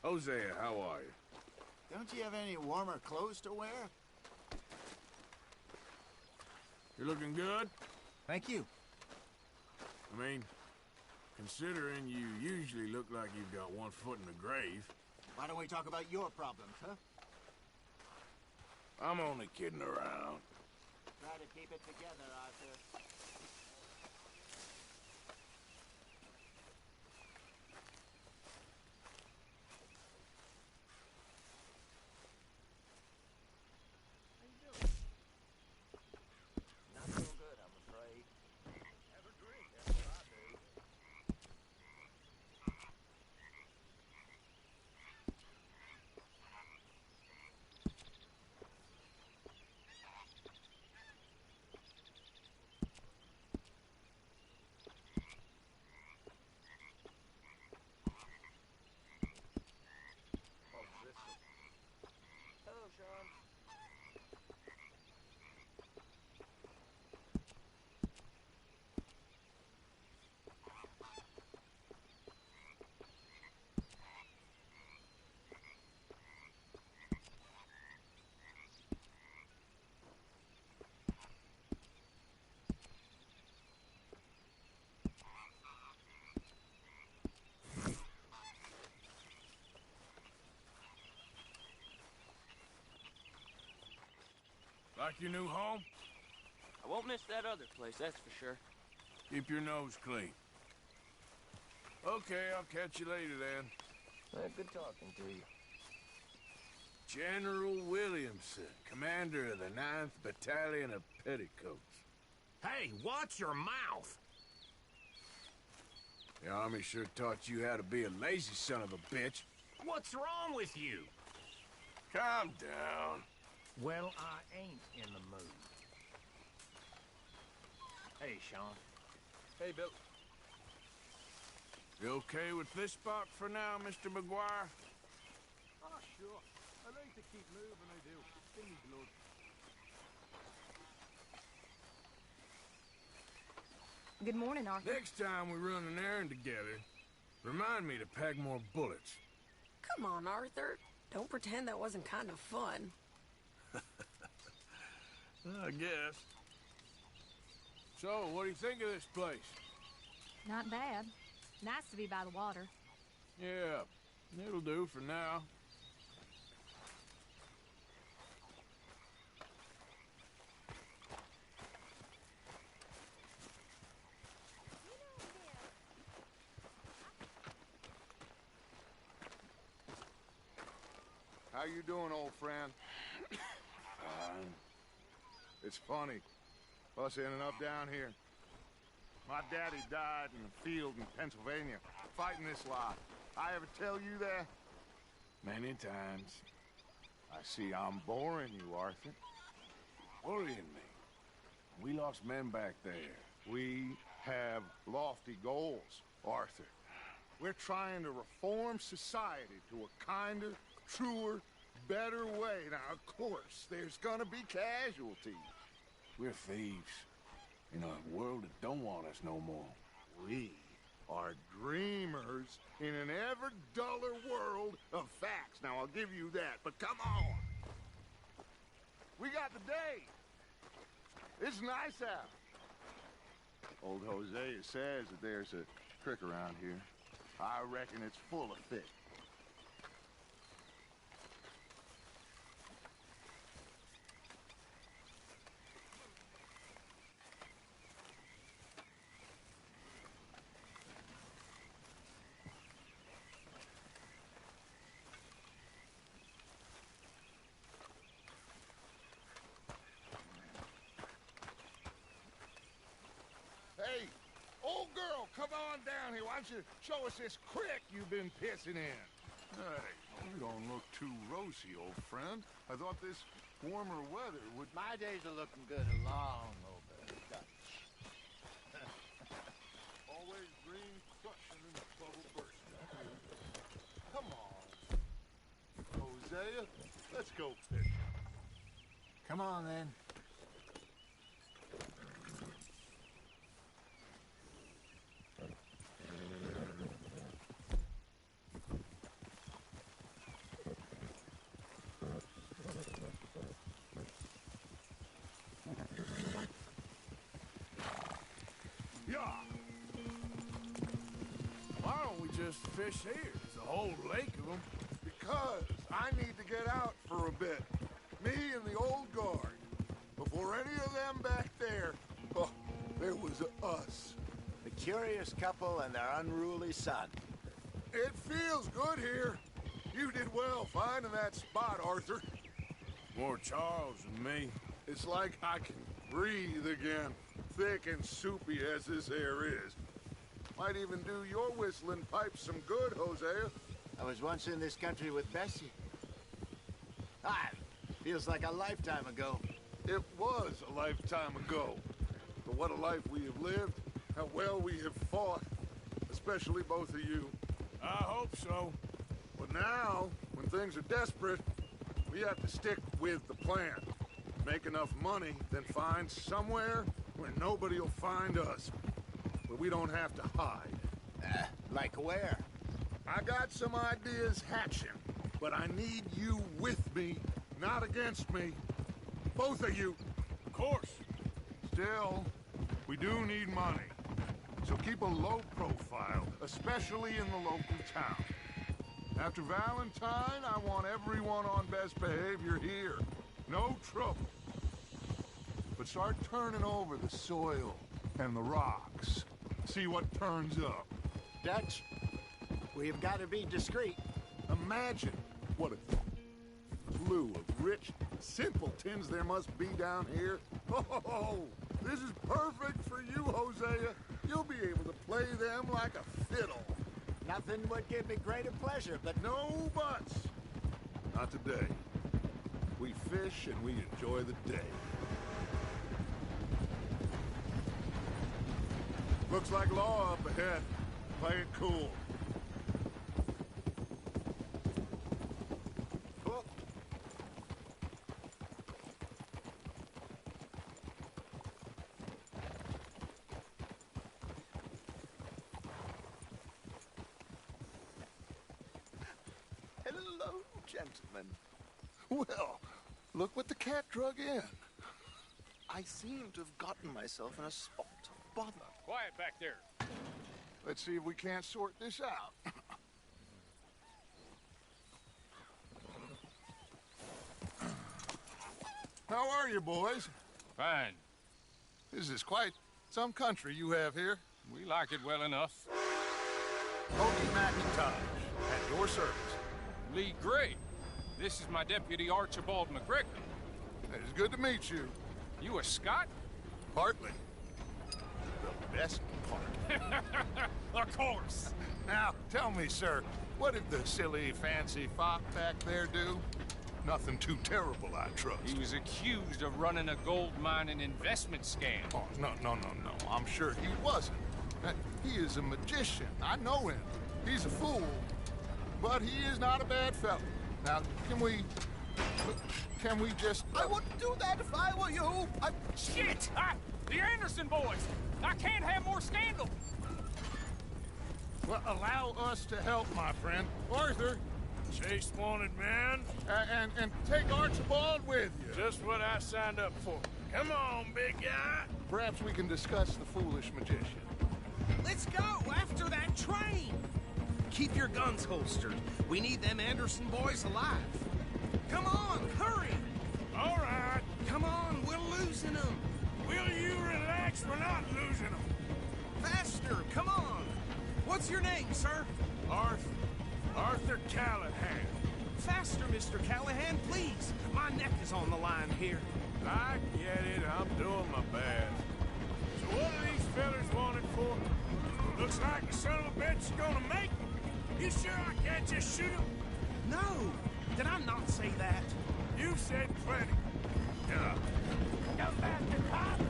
Hosea, how are you? Don't you have any warmer clothes to wear? You looking good? Thank you. I mean, considering you usually look like you've got one foot in the grave. Why don't we talk about your problems, huh? I'm only kidding around. Try to keep it together, Arthur. Not so good, I'm afraid. Have a drink, that's what I do. Hello, Sean. Like your new home? I won't miss that other place, that's for sure. Keep your nose clean. Okay, I'll catch you later then. Good talking to you. General Williamson, commander of the 9th Battalion of Petticoats. Hey, watch your mouth! The Army sure taught you how to be a lazy son of a bitch. What's wrong with you? Calm down. Well, I ain't in the mood. Hey, Sean. Hey, Bill. You okay with this spot for now, Mr. McGuire? Ah, sure. I like to keep moving, I do. Give me blood. Good morning, Arthur. Next time we run an errand together, remind me to pack more bullets. Come on, Arthur. Don't pretend that wasn't kind of fun. I guess. So, what do you think of this place? Not bad. Nice to be by the water. Yeah, it'll do for now. How you doing, old friend? Fine. It's funny, us ending up down here. My daddy died in the field in Pennsylvania, fighting this lot. I ever tell you that? Many times. I see I'm boring you, Arthur. Worrying me. We lost men back there. We have lofty goals, Arthur. We're trying to reform society to a kinder, truer, better way. Now, of course, there's gonna be casualties. We're thieves. In a world that don't want us no more. We are dreamers in an ever duller world of facts. Now, I'll give you that, but come on. We got the day. It's nice out. Old Hosea says that there's a creek around here. I reckon it's full of fish. Hey, old girl, come on down here. Why don't you show us this creek you've been pissing in? Hey, you don't look too rosy, old friend. I thought this warmer weather would... My days are looking good along over Dutch. Always green crushing and bubble bursting. Come on. Hosea, let's go fishing. Come on, then. just fish here? There's a whole lake of them. Because I need to get out for a bit. Me and the old guard. Before any of them back there, oh, there was us. The curious couple and their unruly son. It feels good here. You did well finding that spot, Arthur. More Charles than me. It's like I can breathe again, thick and soupy as this air is. Might even do your whistling pipes some good, Hosea. I was once in this country with Bessie. Ah, feels like a lifetime ago. It was a lifetime ago. But what a life we have lived, how well we have fought, especially both of you. I hope so. But now, when things are desperate, we have to stick with the plan. Make enough money, then find somewhere where nobody will find us. Where we don't have to hide. Like where? I got some ideas hatching, but I need you with me, not against me. Both of you. Of course. Still, we do need money. So keep a low profile, especially in the local town. After Valentine, I want everyone on best behavior here. No trouble. But start turning over the soil and the rocks. See what turns up. Dutch, we've got to be discreet. Imagine what a slew of rich simpletons there must be down here. Oh, this is perfect for you, Hosea. You'll be able to play them like a fiddle. Nothing would give me greater pleasure, but No buts. Not today. We fish and we enjoy the day. Looks like law up ahead. Play it cool. hello, gentlemen. Well, look what the cat drug in. I seem to have gotten myself in a spot of bother. Quiet back there. Let's see if we can't sort this out. How are you, boys? Fine. This is quite some country you have here. We like it well enough. Pokey McIntosh, at your service. Lee Gray. This is my deputy Archibald McGregor. It is good to meet you. You a Scot? Partly. The best part. Of course. Now, tell me, sir, what did the silly, fancy fop back there do? Nothing too terrible, I trust. He was accused of running a gold mining investment scam. Oh, no. I'm sure he wasn't. He is a magician. I know him. He's a fool. But he is not a bad fellow. Now, can we just... I wouldn't do that if I were you. Shit! The Anderson boys! I can't have more scandal! Well, allow us to help, my friend. Arthur, Chase wanted man. and take Archibald with you. Just what I signed up for. Come on, big guy. Perhaps we can discuss the foolish magician. Let's go after that train. Keep your guns holstered. We need them Anderson boys alive. Come on, hurry. All right. Come on, we're losing them. Will you relax? We're not losing them. Faster, come on. What's your name, sir? Arthur Callahan. Faster, Mr. Callahan, please. My neck is on the line here. I get it. I'm doing my best. So what are these fellas wanted for? Looks like the son of a bitch is gonna make them. You sure I can't just shoot him? No, did I not say that? You said plenty. Go faster, cop!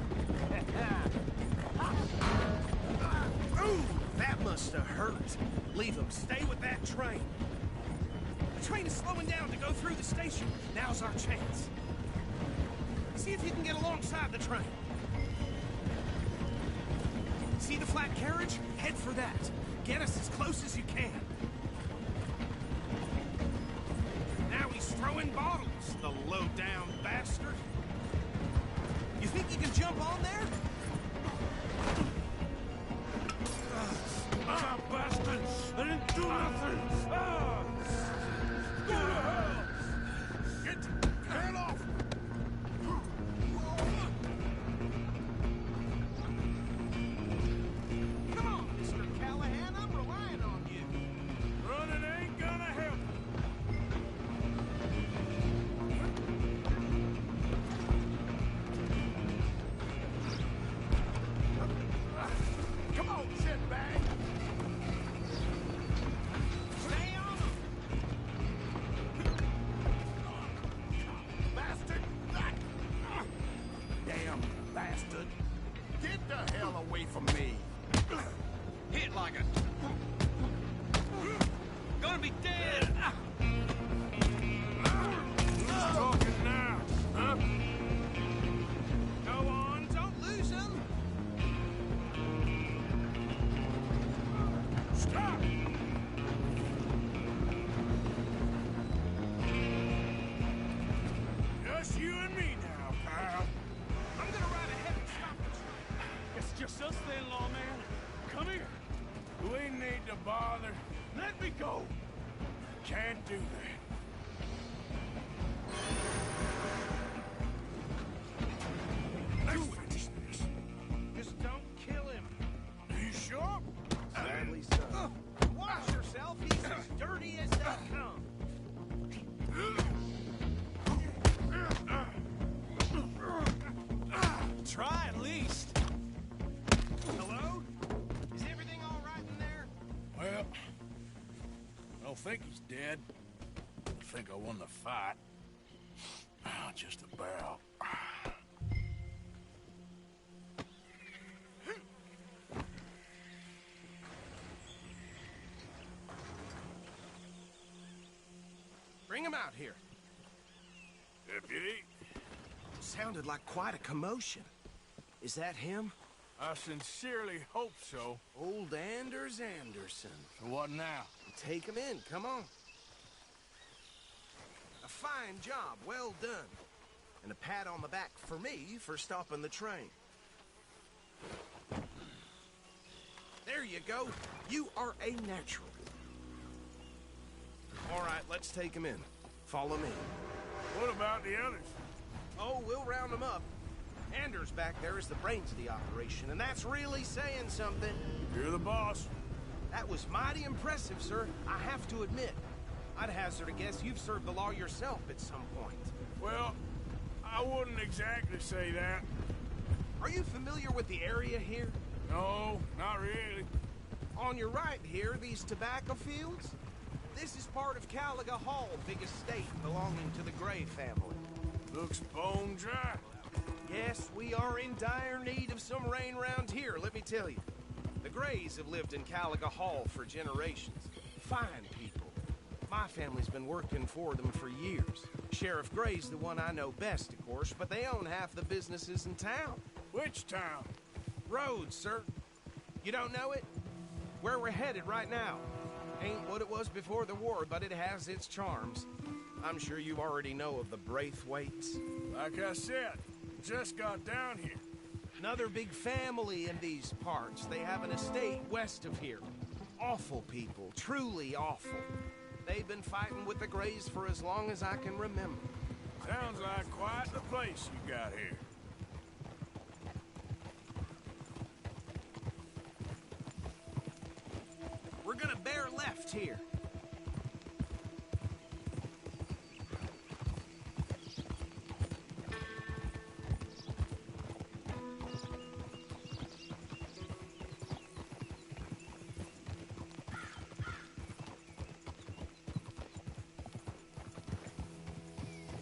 Ooh, that must have hurt. Leave them. Stay with that train. The train is slowing down to go through the station. Now's our chance. See if you can get alongside the train. See the flat carriage? Head for that. Get us as close as you can. Now he's throwing bottles, the low-down bastard. You think you can jump on there? Bastard! I didn't Do nothing! Ah! Go to hell! Get the hell off! Come on, Mr. Callahan, I'm relying on you. Running ain't gonna help. Come on, shitbag! Stay on them. Bastard! Damn bastard. Get the hell away from me! Hit like a... Gonna be dead. Who's talking now? Huh? Go on, don't lose them. Stop! Just you and me now, pal. I'm gonna ride ahead and stop the train. It's just us then, lawman. Come here. We need to bother. Let me go. Can't do that. Let's finish this. Just don't kill him. Are you sure? Sadly so. Watch yourself, he's as dirty as they come. Try at least. Hello? Is everything all right in there? Well, I don't think he's dead. I think I won the fight. Just about. Bring him out here. Deputy, Sounded like quite a commotion. Is that him? I sincerely hope so. Old Anders Anderson. So what now? Take him in, come on. A fine job, well done. And a pat on the back for me for stopping the train. There you go. You are a natural. All right, let's take him in. Follow me. What about the others? Oh, we'll round them up. Anders back there is the brains of the operation, and that's really saying something. You're the boss. That was mighty impressive, sir. I have to admit. I'd hazard a guess you've served the law yourself at some point. Well, I wouldn't exactly say that. Are you familiar with the area here? No, not really. On your right here, these tobacco fields? This is part of Caliga Hall, big estate belonging to the Gray family. Looks bone dry. Yes, we are in dire need of some rain round here, let me tell you. The Grays have lived in Caliga Hall for generations. Fine people. My family's been working for them for years. Sheriff Gray's the one I know best, of course, but they own half the businesses in town. Which town? Rhodes, sir. You don't know it? Where we're headed right now. Ain't what it was before the war, but it has its charms. I'm sure you already know of the Braithwaites. Like I said, just got down here. Another big family in these parts. They have an estate west of here. Awful people, truly awful. They've been fighting with the Grays for as long as I can remember. Sounds like quite the place you got here. We're gonna bear left here.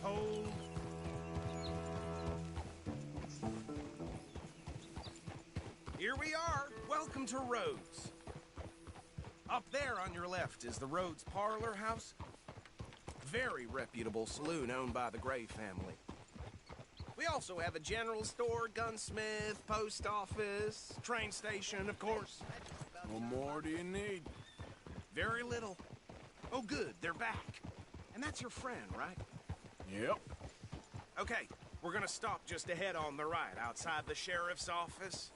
Hold. Here we are. Welcome to Rhodes. Up there on your left is the Rhodes Parlor House. Very reputable saloon owned by the Gray family. We also have a general store, gunsmith, post office, train station, of course. What more do you need? Very little. Oh, good, they're back. And that's your friend, right? Yep. Okay, we're gonna stop just ahead on the right, outside the sheriff's office.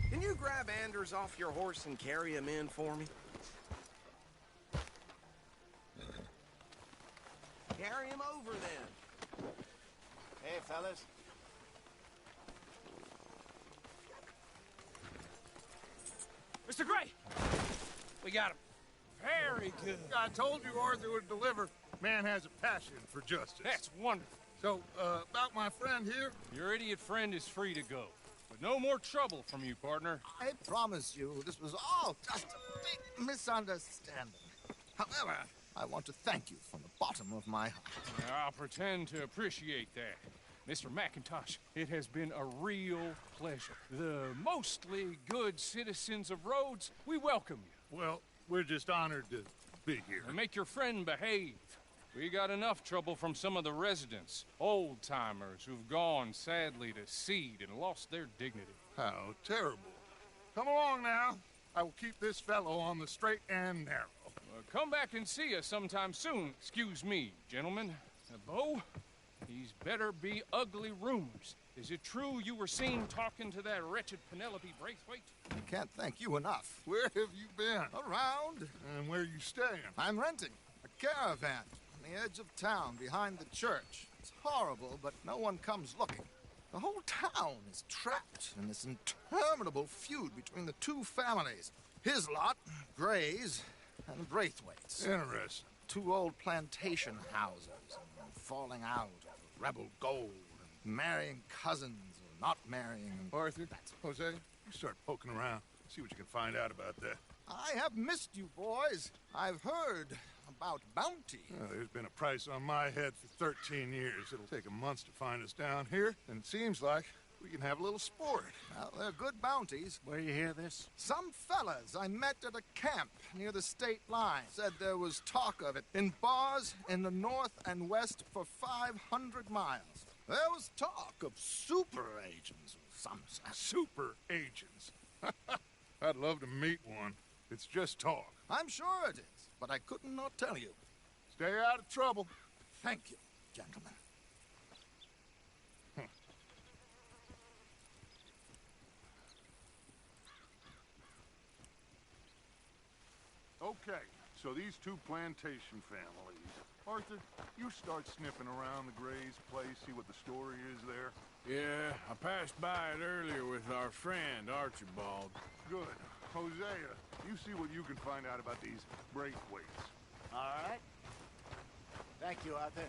Can you grab Anders off your horse and carry him in for me? Carry him over then. Hey, fellas. Mr. Gray! We got him. Very good. I told you Arthur would deliver. Man has a passion for justice. That's wonderful. So, about my friend here? Your idiot friend is free to go. But no more trouble from you, partner. I promise you, this was all just a big misunderstanding. However, I want to thank you from the bottom of my heart. I'll pretend to appreciate that. Mr. McIntosh, it has been a real pleasure. The mostly good citizens of Rhodes, we welcome you. Well, we're just honored to be here. And make your friend behave. We got enough trouble from some of the residents, old-timers who've gone, sadly, to seed and lost their dignity. How terrible. Come along now. I will keep this fellow on the straight and narrow. Come back and see us sometime soon. Excuse me, gentlemen. Bo, these better be ugly rumors. Is it true you were seen talking to that wretched Penelope Braithwaite? I can't thank you enough. Where have you been? Around. And where you staying? I'm renting a caravan on the edge of town behind the church. It's horrible, but no one comes looking. The whole town is trapped in this interminable feud between the two families. His lot, Gray's, and Braithwaite's. Interesting. Two old plantation houses, and falling out over rebel gold, and marrying cousins or not marrying. Arthur, Jose, you start poking around. See what you can find out about that. I have missed you, boys. I've heard about bounty. Well, there's been a price on my head for 13 years. It'll take a month to find us down here, and it seems like we can have a little sport. Well, they're good bounties. Where you hear this? Some fellas I met at a camp near the state line said there was talk of it in bars in the north and west for 500 miles. There was talk of super agents of some sort. Super agents. I'd love to meet one. It's just talk. I'm sure it is, but I couldn't not tell you. Stay out of trouble. Thank you, gentlemen. Okay, so these two plantation families. Arthur, you start sniffing around the Gray's place, see what the story is there. Yeah, I passed by it earlier with our friend, Archibald. Good. Hosea, you see what you can find out about these Braithwaites. All right. Thank you, Arthur.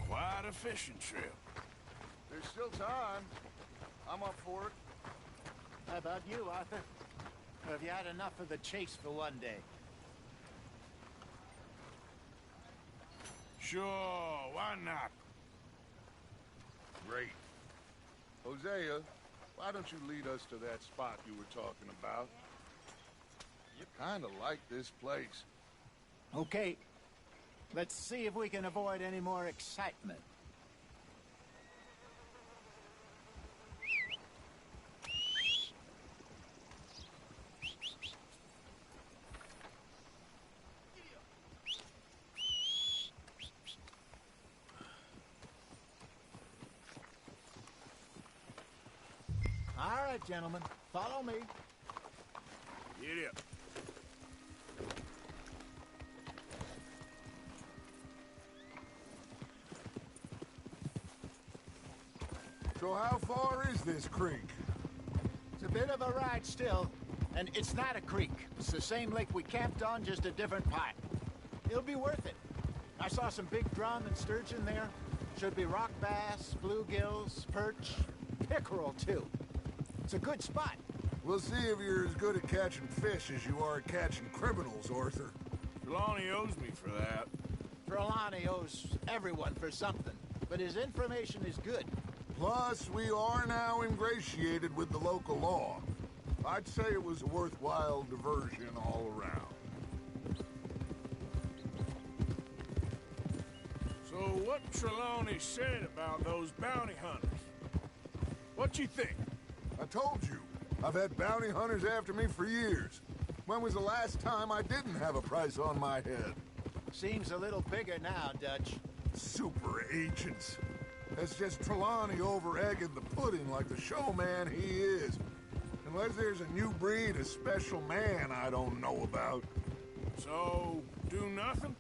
Quite a fishing trip. There's still time. I'm up for it. How about you, Arthur? Or have you had enough of the chase for one day? Sure, why not? Great. Hosea, why don't you lead us to that spot you were talking about? You kind of like this place. Okay. Let's see if we can avoid any more excitement. All right, gentlemen, follow me. Get up. So how far is this creek? It's a bit of a ride still, and it's not a creek. It's the same lake we camped on, just a different part. It'll be worth it. I saw some big drum and sturgeon there. Should be rock bass, bluegills, perch, pickerel, too. It's a good spot. We'll see if you're as good at catching fish as you are at catching criminals, Arthur. Trelawney owes me for that. Trelawney owes everyone for something, but his information is good. Plus, we are now ingratiated with the local law. I'd say it was a worthwhile diversion all around. So what Trelawney said about those bounty hunters? What you think? I told you, I've had bounty hunters after me for years. When was the last time I didn't have a price on my head? Seems a little bigger now, Dutch. Super agents. That's just Trelawney over-egging the pudding like the showman he is. Unless there's a new breed of special man I don't know about. So, do nothing?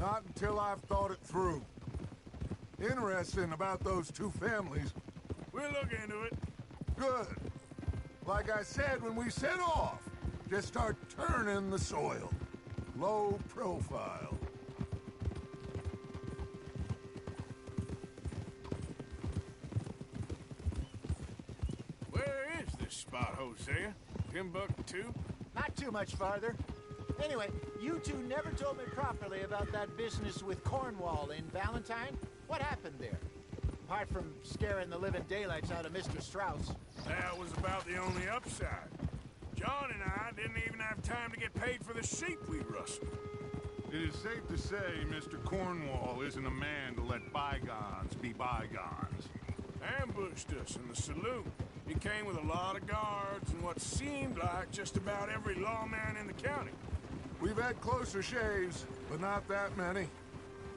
Not until I've thought it through. Interesting about those two families. We'll look into it. Good. Like I said when we set off, just start turning the soil. Low profile. Where is this spot, Hosea? Timbuktu? Not too much farther. Anyway, you two never told me properly about that business with Cornwall in Valentine. What happened there? Apart from scaring the living daylights out of Mr. Strauss. That was about the only upside. John and I didn't even have time to get paid for the sheep we rustled. It is safe to say Mr. Cornwall isn't a man to let bygones be bygones. Ambushed us in the saloon. He came with a lot of guards and what seemed like just about every lawman in the county. We've had closer shaves, but not that many.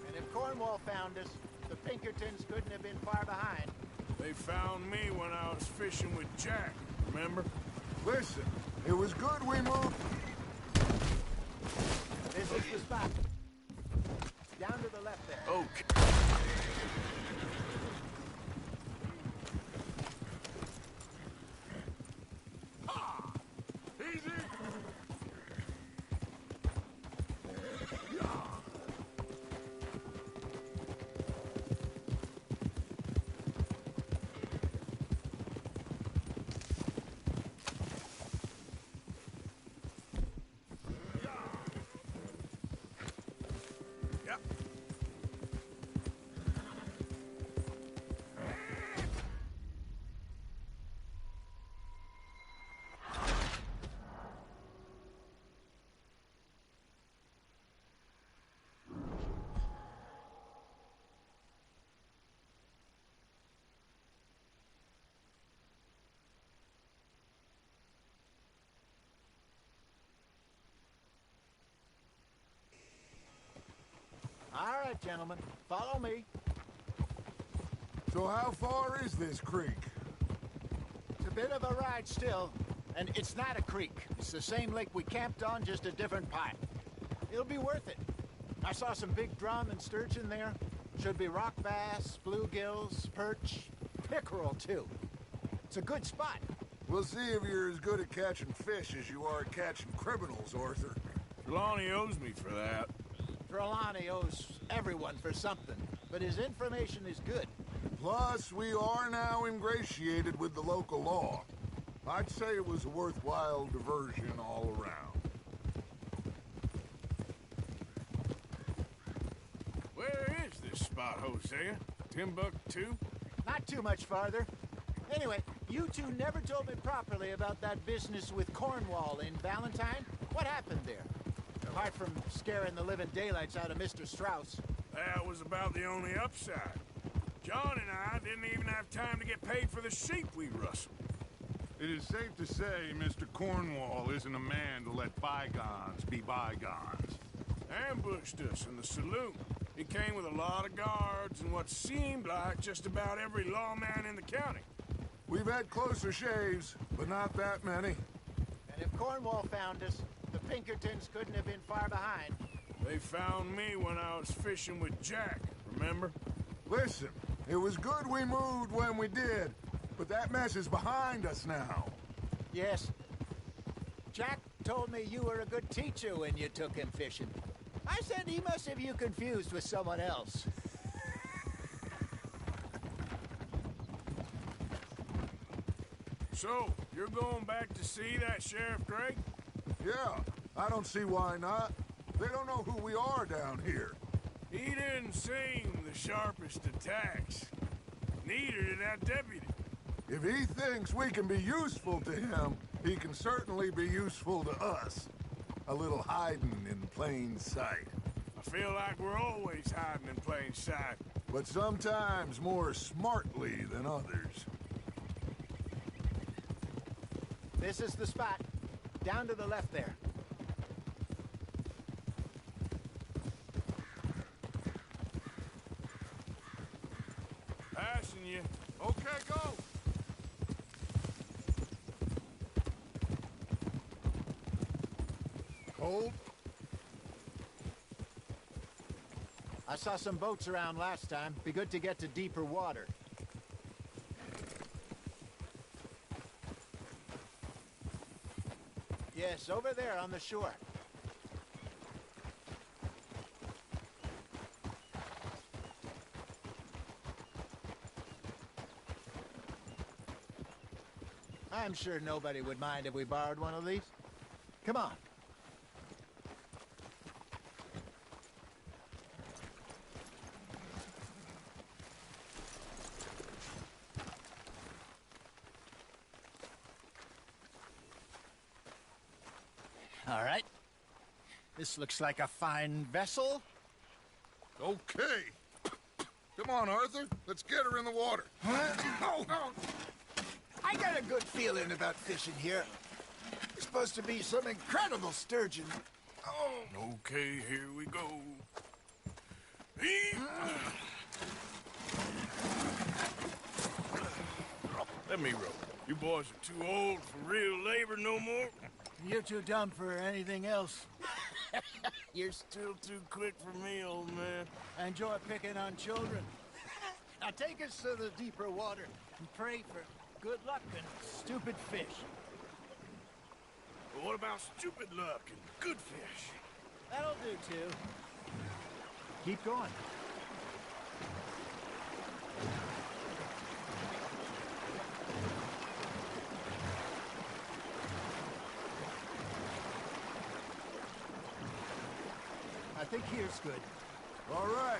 And if Cornwall found us, the Pinkertons couldn't have been far behind. They found me when I was fishing with Jack, remember? Listen, it was good we moved. This is the spot. Down to the left there. Okay. Easy. Yep. All right, gentlemen. Follow me. So how far is this creek? It's a bit of a ride still. And it's not a creek. It's the same lake we camped on, just a different part. It'll be worth it. I saw some big drum and sturgeon there. Should be rock bass, bluegills, perch, pickerel, too. It's a good spot. We'll see if you're as good at catching fish as you are at catching criminals, Arthur. Trelawney owes me for that. Trelawney owes everyone for something, but his information is good. Plus, we are now ingratiated with the local law. I'd say it was a worthwhile diversion all around. Where is this spot, Hosea? Timbuktu? Not too much farther. Anyway, you two never told me properly about that business with Cornwall in Valentine. What happened there? Apart from scaring the living daylights out of Mr. Strauss. That was about the only upside. John and I didn't even have time to get paid for the sheep we rustled. It is safe to say Mr. Cornwall isn't a man to let bygones be bygones. Ambushed us in the saloon. He came with a lot of guards and what seemed like just about every lawman in the county. We've had closer shaves, but not that many. And if Cornwall found us, the Pinkertons couldn't have been far behind. They found me when I was fishing with Jack, remember? Listen, it was good we moved when we did, but that mess is behind us now. Yes. Jack told me you were a good teacher when you took him fishing. I said he must have you confused with someone else. So, you're going back to see that Sheriff Gregg? Yeah, I don't see why not. They don't know who we are down here. He didn't seem the sharpest attacks. Neither did that deputy. If he thinks we can be useful to him, he can certainly be useful to us. A little hiding in plain sight. I feel like we're always hiding in plain sight. But sometimes more smartly than others. This is the spot. Down to the left there. Passing you. Okay, go! Hold. I saw some boats around last time. Be good to get to deeper water. Yes, over there on the shore. I'm sure nobody would mind if we borrowed one of these. Come on. All right. This looks like a fine vessel. Okay. Come on, Arthur. Let's get her in the water. Oh. I got a good feeling about fishing here. It's supposed to be some incredible sturgeon. Oh. Okay, here we go. Let me row. You boys are too old for real labor no more. You're too dumb for anything else. You're still too quick for me, old man. I enjoy picking on children. Now take us to the deeper water and pray for good luck and stupid fish. But what about stupid luck and good fish? That'll do, too. Keep going. I think here's good. All right.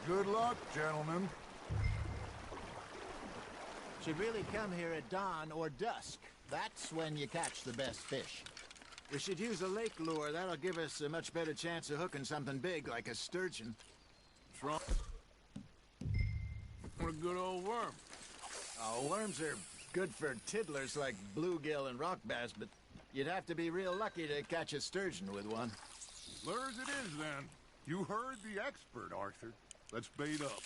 Good luck, gentlemen. Should really come here at dawn or dusk. That's when you catch the best fish. We should use a lake lure. That'll give us a much better chance of hooking something big like a sturgeon. What's wrong? What a good old worm. Oh, worms are good for tiddlers like bluegill and rock bass, but you'd have to be real lucky to catch a sturgeon with one. Lure as it is, then. You heard the expert, Arthur. Let's bait up.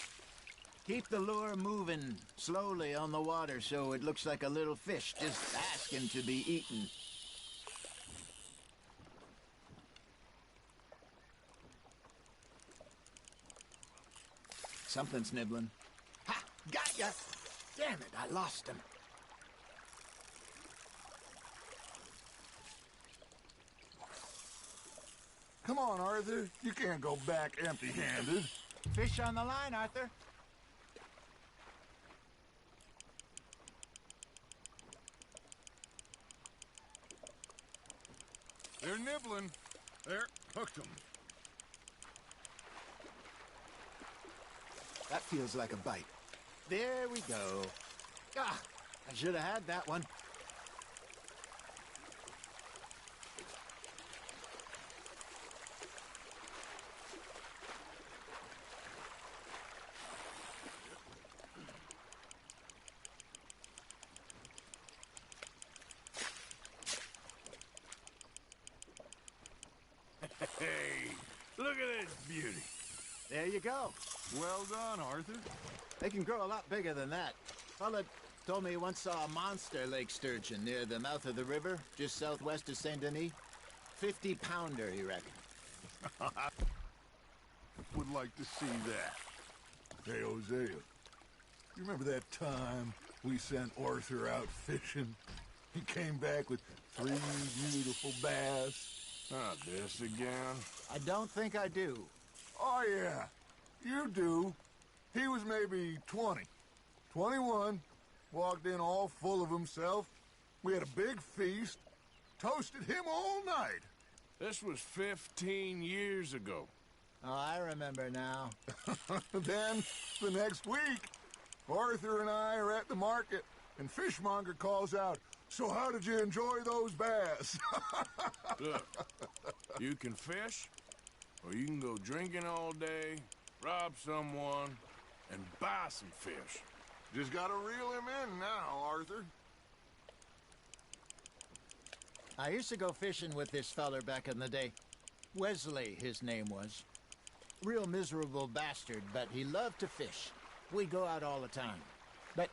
Keep the lure moving slowly on the water so it looks like a little fish just asking to be eaten. Something's nibbling. Ha! Got ya! Damn it, I lost him. Come on, Arthur. You can't go back empty-handed. Fish on the line, Arthur. They're nibbling. There, hooked them. That feels like a bite. There we go. Ah, I should have had that one. Hey, look at this beauty. There you go. Well done, Arthur. They can grow a lot bigger than that. Fella told me he once saw a monster lake sturgeon near the mouth of the river, just southwest of Saint Denis. 50-pounder, he reckoned. Would like to see that. Hey, Hosea. You remember that time we sent Arthur out fishing? He came back with 3 beautiful bass. Not this again. I don't think I do. Oh, yeah. You do. He was maybe 20. 21. Walked in all full of himself. We had a big feast. Toasted him all night. This was 15 years ago. Oh, I remember now. Then, the next week, Arthur and I are at the market, and Fishmonger calls out, "So how did you enjoy those bass?" Look, you can fish, or you can go drinking all day, rob someone, and buy some fish. Just gotta reel him in now, Arthur. I used to go fishing with this feller back in the day. Wesley, his name was. Real miserable bastard, but he loved to fish. We'd go out all the time. But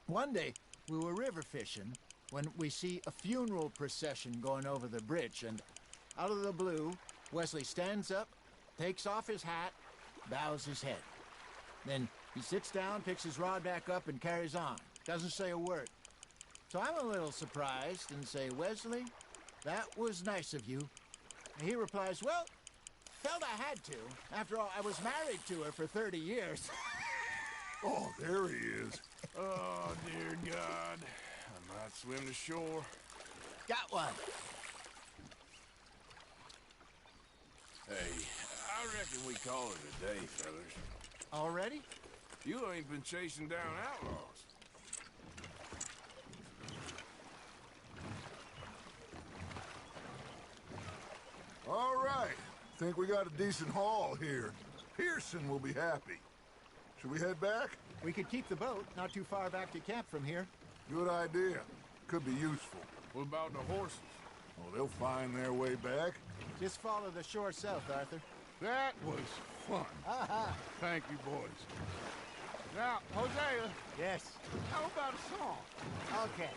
one day, we were river fishing when we see a funeral procession going over the bridge, and out of the blue, Wesley stands up, takes off his hat, bows his head. Then he sits down, picks his rod back up, and carries on. Doesn't say a word. So I'm a little surprised and say, Wesley, that was nice of you. And he replies, well, felt I had to. After all, I was married to her for 30 years. Oh, there he is. Oh, dear God. I might swim to shore. Got one. Hey, I reckon we call it a day, fellas. Already? You ain't been chasing down outlaws. All right. Think we got a decent haul here. Pearson will be happy. Should we head back? We could keep the boat not too far back to camp from here. Good idea. Could be useful. What about the horses? Oh, they'll find their way back. Just follow the shore south, Arthur. That was fun. Thank you, boys. Now, Hosea, Yes. how about a song? Okay.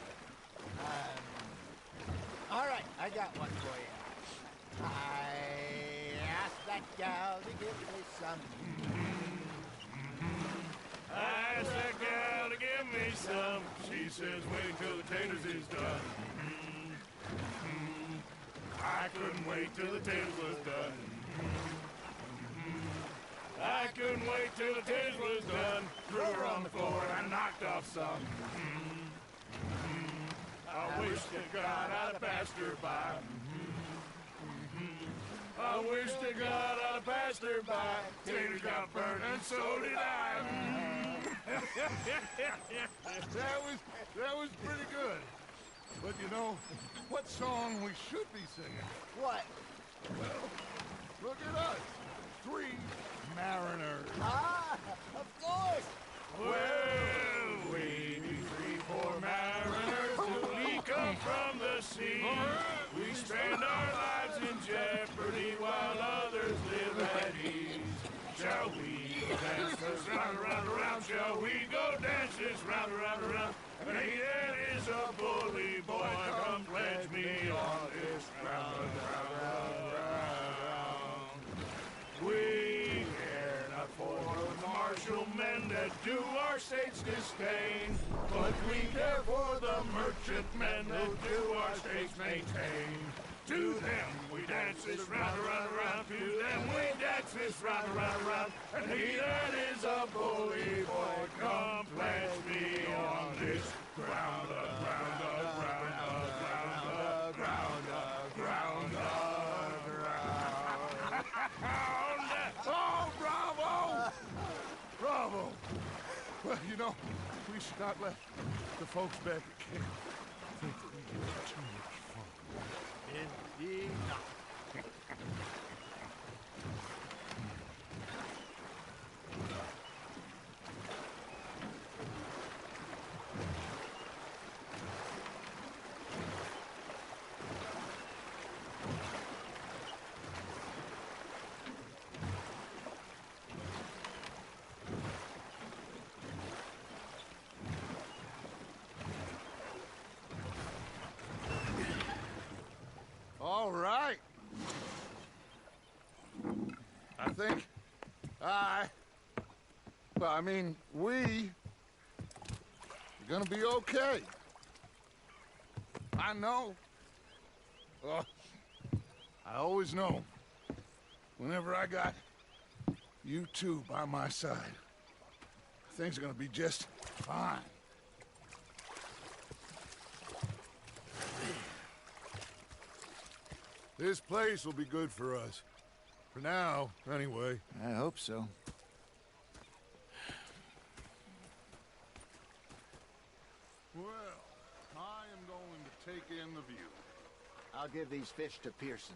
All right, I got one for you. I asked that gal to give me some. I asked that gal to give me some. She says, wait till the taters is done. I couldn't wait till the taters was done. I couldn't wait till the taters was done. Threw her on the floor and I knocked off some. I wish to God I'd have passed her by. I wish to God I'd have passed her by. Taters got burned and so did I. That was pretty good. But you know, what song we should be singing? What? Well, look at us. 3 mariners. Ah, of course. Well, we be 3 poor mariners till we come from the sea. We spend our lives in jeopardy while others live at ease. Shall we dance this round, around, around? Shall we go dance this round, around, around? And he that is a bully boy, come pledge me on this round, round, round. We care not for the martial men that do our state's disdain, but we care for the merchantmen that do our state's maintain. To them we dance this round, around, around. To them we dance this round, around, around. And he that is a bully boy, come pledge me on this ground, ground, ground, ground, ground, ground, ground. Oh, bravo! Bravo! Well, you know, we should not let the folks back at camp think that we had too much fun. Indeed not. All right. I think we're gonna be okay. I know. I always know. Whenever I got you two by my side, things are gonna be just fine. This place will be good for us. For now, anyway. I hope so. Well, I am going to take in the view. I'll give these fish to Pearson.